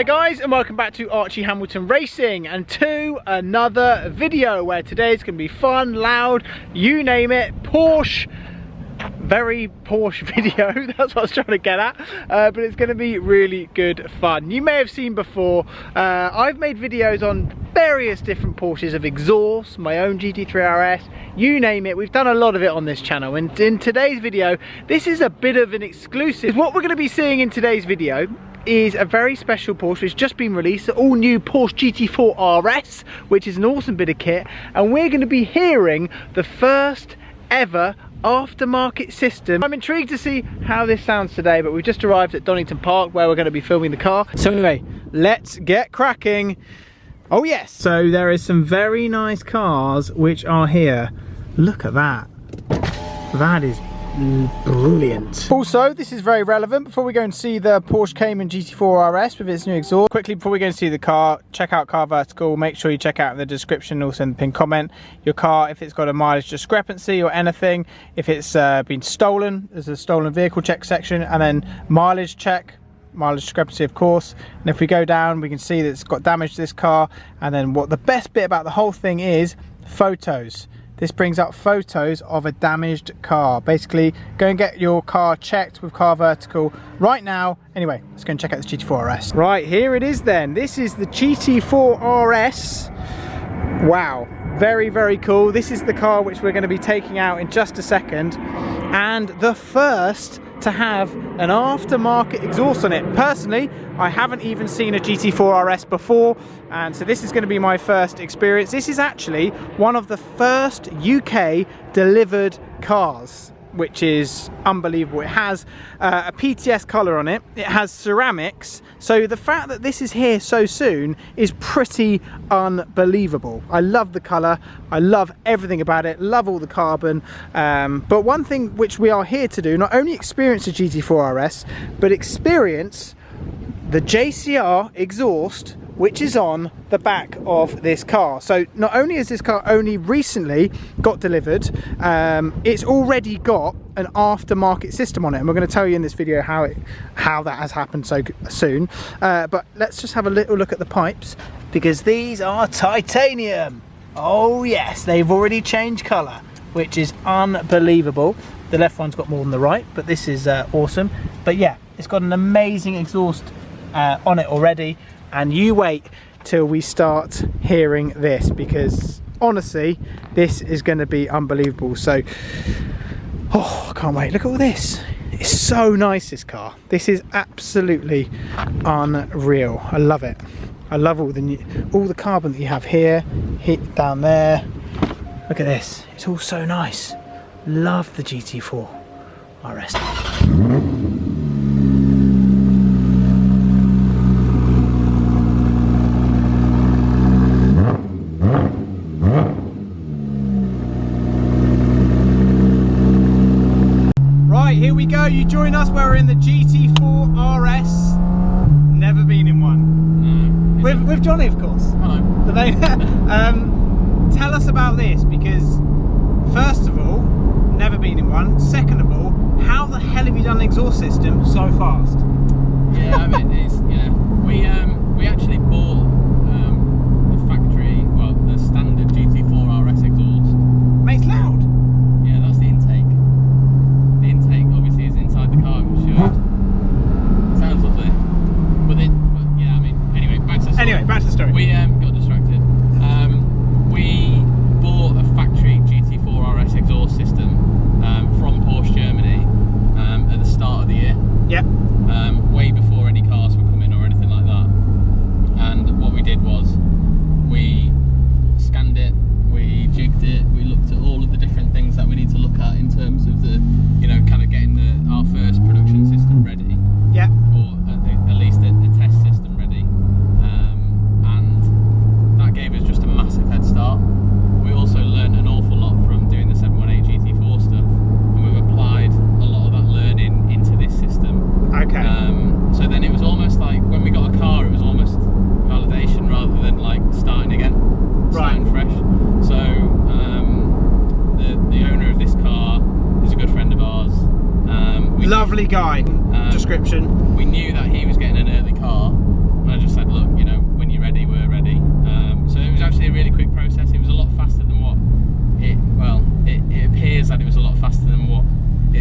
Hi guys, and welcome back to Archie Hamilton Racing and to another video where today's going to be fun, loud, you name it, Porsche, very Porsche video, that's what I was trying to get at, but it's going to be really good fun. You may have seen before, I've made videos on various different Porsches of exhaust, my own GT3 RS, you name it, we've done a lot of it on this channel, and in today's video, this is a bit of an exclusive. What we're going to be seeing in today's video is a very special Porsche which has just been released, the all new Porsche GT4 RS, which is an awesome bit of kit, and we're going to be hearing the first ever aftermarket system. I'm intrigued to see how this sounds today, but we've just arrived at Donington Park where we're going to be filming the car. So anyway, let's get cracking. Oh yes! So there is some very nice cars which are here. Look at that. That is brilliant. Also, this is very relevant. Before we go and see the Porsche Cayman GT4 RS with its new exhaust, quickly before we go and see the car, check out CarVertical. Make sure you check out in the description, also in the pinned comment, your car, if it's got a mileage discrepancy or anything, if it's been stolen, there's a stolen vehicle check section, and then mileage check, mileage discrepancy of course. And if we go down, we can see that it's got damage to this car. And then what the best bit about the whole thing is photos. This brings up photos of a damaged car. Basically, go and get your car checked with CarVertical right now. Anyway, let's go and check out the GT4 RS. Right, here it is then. This is the GT4 RS. Wow, very, very cool. This is the car which we're going to be taking out in just a second. And the first to have an aftermarket exhaust on it. Personally, I haven't even seen a GT4 RS before, and so this is going to be my first experience. This is actually one of the first UK delivered cars, which is unbelievable. It has a PTS colour on it, it has ceramics, so the fact that this is here so soon is pretty unbelievable. I love the colour, I love everything about it, love all the carbon, but one thing which we are here to do, not only experience the GT4 RS, but experience the JCR exhaust which is on the back of this car. So not only has this car only recently got delivered, it's already got an aftermarket system on it, and we're going to tell you in this video how that has happened so soon. But let's just have a little look at the pipes, because these are titanium. Oh yes, they've already changed colour, which is unbelievable. The left one's got more than the right, but this is awesome. But yeah, it's got an amazing exhaust on it already. And you wait till we start hearing this, because honestly, this is going to be unbelievable. So, oh, I can't wait. Look at all this. It's so nice, this car. This is absolutely unreal. I love it. I love all the carbon that you have here, down there. Look at this. It's all so nice. Love the GT4 RS. Here we go, you join us where we're in the GT4 RS. Never been in one. No. With Johnny, of course. Hello. Tell us about this, because first of all, never been in one. Second of all, how the hell have you done an exhaust system so fast? Yeah, I mean, we actually bought the factory, well, the standard GT4 RS exhaust. Mate, it's loud. Yeah, that's the intake. The intake obviously is inside the car, I'm sure. Sounds lovely. But yeah, I mean, anyway, back to the story. Anyway, back to the story. We got distracted. We bought a factory GT4 RS exhaust system from Porsche Germany at the start of the year. Yep. Way before any cars were coming or anything like that. And what we did was we scanned it, we jigged it, we looked at all of the different things that we need to look at in terms of the, you know, kind of getting our first production system ready. Yeah. Or at least a test system ready. And that gave us just a massive head start. We also learned an awful lot from doing the 718 GT4 stuff, and we've applied a lot of that learning into this system. Okay. So then it was almost like when we got a car, it was almost validation rather than like starting again, starting fresh. So the owner of this car is a good friend of ours. Lovely guy. Description. We knew that he was getting an early car, and I just said,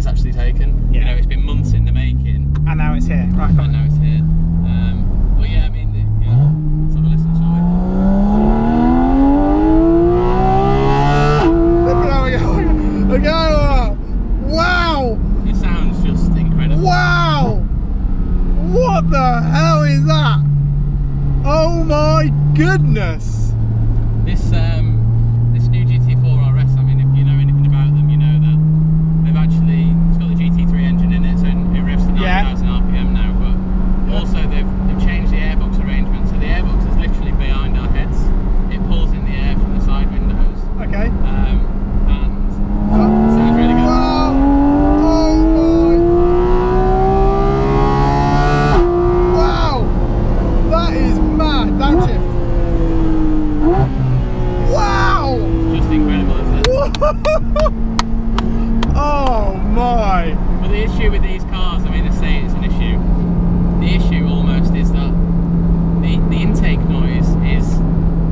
it's actually taken. Yeah. You know, it's been months in the making, And now it's here. Right, and now it's here. But yeah, I mean, let's have a listen, shall we? Okay. Wow! It sounds just incredible. Wow! What the hell is that? Oh my goodness! This new GT4 RS, I mean, if you know anything about them, you know that they've actually, it's got the GT3 engine in it, so it revs to 9,000 RPM now, but also they've changed the airbox arrangement, so the airbox is literally behind our heads. It pulls in the air from the side windows. Okay. And it sounds really good. Wow! Oh my! Wow! That is mad. Downshift. Wow! Just incredible, isn't it? Oh my! But the issue with these cars, I mean, I say it's an issue. The issue almost is that the intake noise is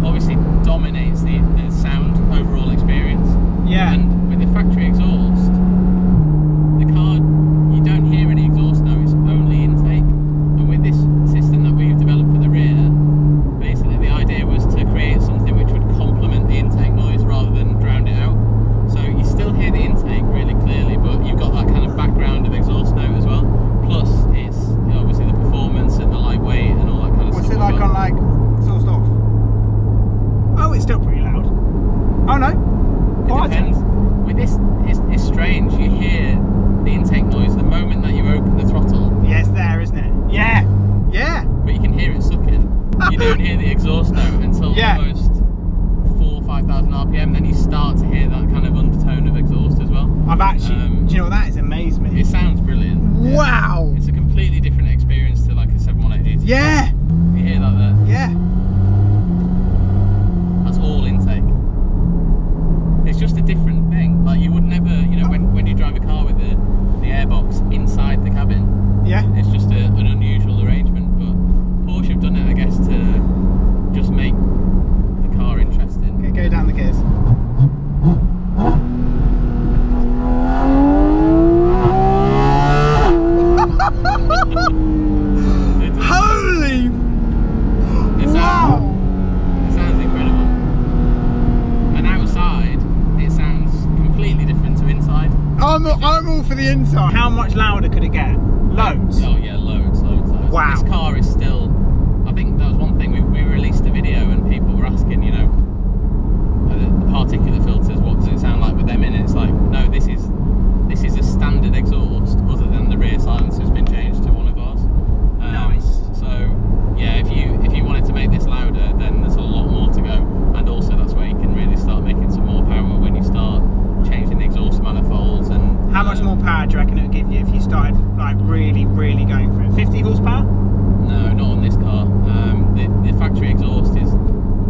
obviously dominates the sound overall experience. Yeah. And with the factory exhaust, the car, you don't hear any exhaust now, it's only intake. And with this system that we've developed for the rear, basically the idea was to create something which would complement the intake noise rather than drown it out. So you still hear the intake really clearly, but you've got that kind of background of exhaust note as well. Plus, it's obviously the performance and the lightweight and all that kind of stuff. What's it like on like exhaust off? Oh, it's still pretty loud. Oh no, It depends. With this, it's strange. You hear the intake noise the moment that you open the throttle. Yeah, it's there, isn't it? Yeah, yeah. But you can hear it sucking. You don't hear the exhaust note until almost 4,000 or 5,000 RPM. Then you start to hear that kind of undertone of exhaust as well. I've actually, do you know what, that has amazed me. It sounds brilliant. Wow. Yeah. It's a completely different experience to like a 718 GT. Yeah. You hear that there? Yeah. That's all intake. It's just a different thing. Like you would never, you know, when you drive a car with the airbox inside the cabin. Yeah. It's just an unusual arrangement, but Porsche have done it, I guess, to just make the car interesting. Okay, go down the gears. Holy! Wow! It sounds incredible. And outside, it sounds completely different to inside. I'm all for the inside. How much louder could it get? Loads. Oh yeah, loads. Wow. This car is still, I think that was one thing, we released a video and people were asking, you know, the particulate filters, what does it sound like with them in it? It's like, no, this is a standard exhaust other than the rear silencer has been changed to one of ours. Nice. So yeah, if you wanted to make this louder, then there's a lot more to go, and also that's where you can really start making some more power when you start changing the exhaust manifolds. And how much more power do you reckon it would give you if you started like really going for it? 50 horsepower? No, not on this car. The factory exhaust is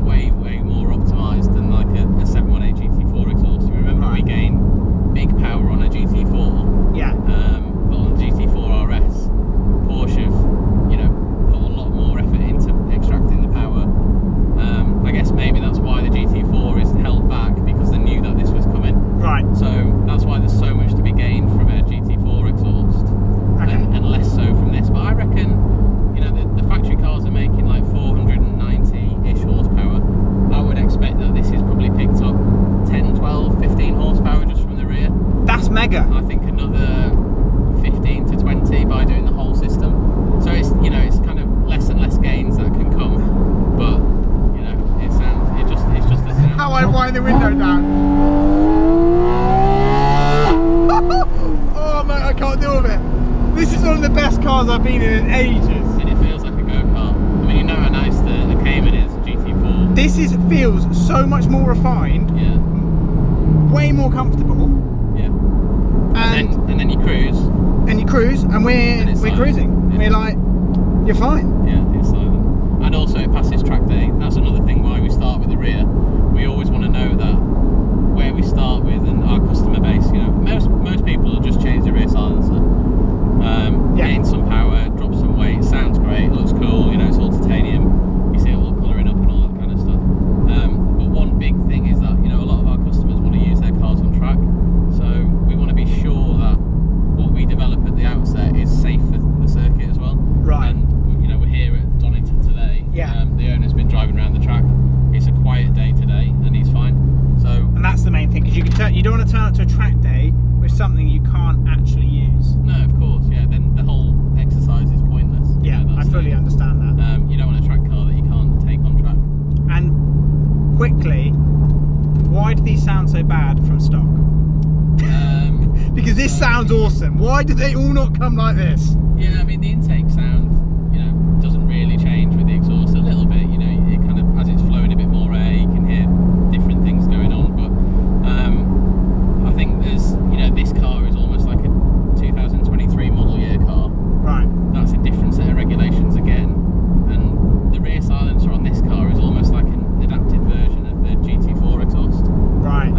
way more optimised than like a 718 GT4 exhaust. You remember we gained big power on a GT4. Yeah. But on the GT4 RS, Porsche have, you know, put a lot more effort into extracting the power. I guess maybe that's why the GT4 is held back, because they knew that this was coming. Right. So that's why there's so much to be gained from a GT4 exhaust, Okay. and less so from this. But I reckon, you know, the factory cars are making like 490-ish horsepower. I would expect that this is probably picked up 10, 12, 15 horsepower just from the rear. That's mega. I think another 15 to 20 by doing the whole system. So it's, you know, it's kind of less and less gains that can come, but you know, it's just the sound. How I wind the window down. Oh mate, I can't deal with it. This is one of the best cars I've been in ages. And it feels like a go-kart. I mean, you know how nice the Cayman is, GT4. This feels so much more refined, Yeah. way more comfortable. Yeah. And then you cruise. and you cruise, and we're silent. cruising. Yeah. We're like, you're fine. Yeah, it's silent. And also it passes track day. That's another thing why we start with the rear. We always want to know that where we start with and our customer base, you know, most people will just change the rear silencer. Gain some power, drop some weight, sounds great, looks cool, you know, it's all titanium. You see it all colouring up and all that kind of stuff. But one big thing is that, you know, a lot of our customers want to use their cars on track. So we want to be sure that do these sound so bad from stock? Because this sounds awesome. Why do they all not come like this? Yeah, I mean the intake sound, you know, doesn't really change with the exhaust a little bit. You know, it kind of, as it's flowing a bit more air, you can hear different things going on. But I think there's, you know, this car is almost like a 2023 model year car. Right. That's a different set of regulations again. And the rear silencer on this car is almost like an adapted version of the GT4 exhaust. Right.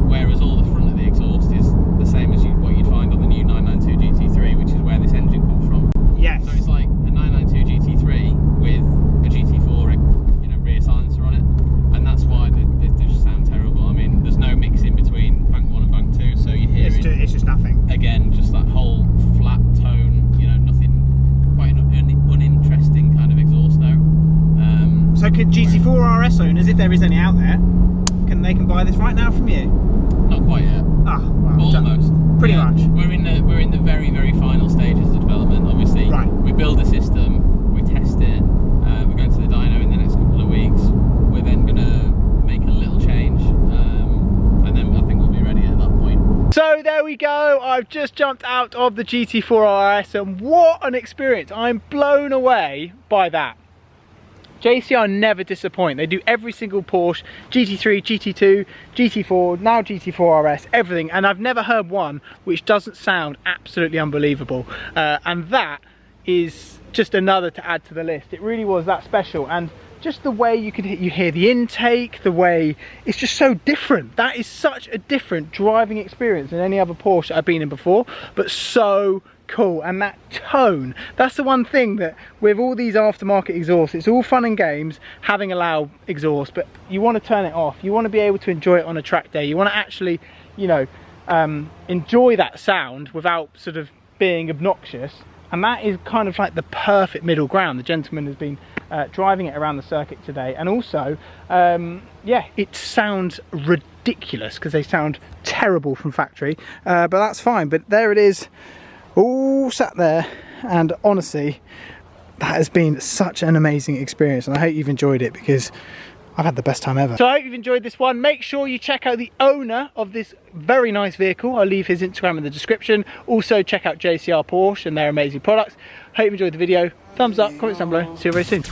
Whereas all the front of the exhaust is the same as what you'd find on the new 992 GT3, which is where this engine comes from. Yes. So it's like a 992 GT3 with a GT4, you know, rear silencer on it, and that's why they just sound terrible. I mean, there's no mixing between bank 1 and bank 2, so you hear it's just nothing. Again, just that whole flat tone, you know, nothing, quite an uninteresting kind of exhaust now. So could GT4 RS owners, if there is any out there, they can buy this right now from you? Not quite yet. Ah, well, almost. Pretty much. We're in the very final stages of development. Obviously, right. We build a system, we test it. We're going to the dyno in the next couple of weeks. We're then going to make a little change, and then I think we'll be ready at that point. So there we go. I've just jumped out of the GT4 RS, and what an experience! I'm blown away by that. JCR never disappoint. They do every single Porsche, GT3, GT2, GT4, now GT4 RS, everything, and I've never heard one which doesn't sound absolutely unbelievable. And that is just another to add to the list. It really was that special, and just the way you hear the intake, the way it's just so different. That is such a different driving experience than any other Porsche I've been in before, but so cool. And that tone, that's the one thing that with all these aftermarket exhausts, it's all fun and games having a loud exhaust, but you want to turn it off. You want to be able to enjoy it on a track day. You want to actually, you know, enjoy that sound without sort of being obnoxious. And that is kind of like the perfect middle ground. The gentleman has been driving it around the circuit today, and also yeah, it sounds ridiculous because they sound terrible from factory, but that's fine. But there it is, all sat there, and honestly that has been such an amazing experience, and I hope you've enjoyed it because I've had the best time ever. So I hope you've enjoyed this one. Make sure you check out the owner of this very nice vehicle. I'll leave his Instagram in the description. Also check out JCR Porsche and their amazing products. Hope you enjoyed the video. Thumbs up, comments down below. See you very soon.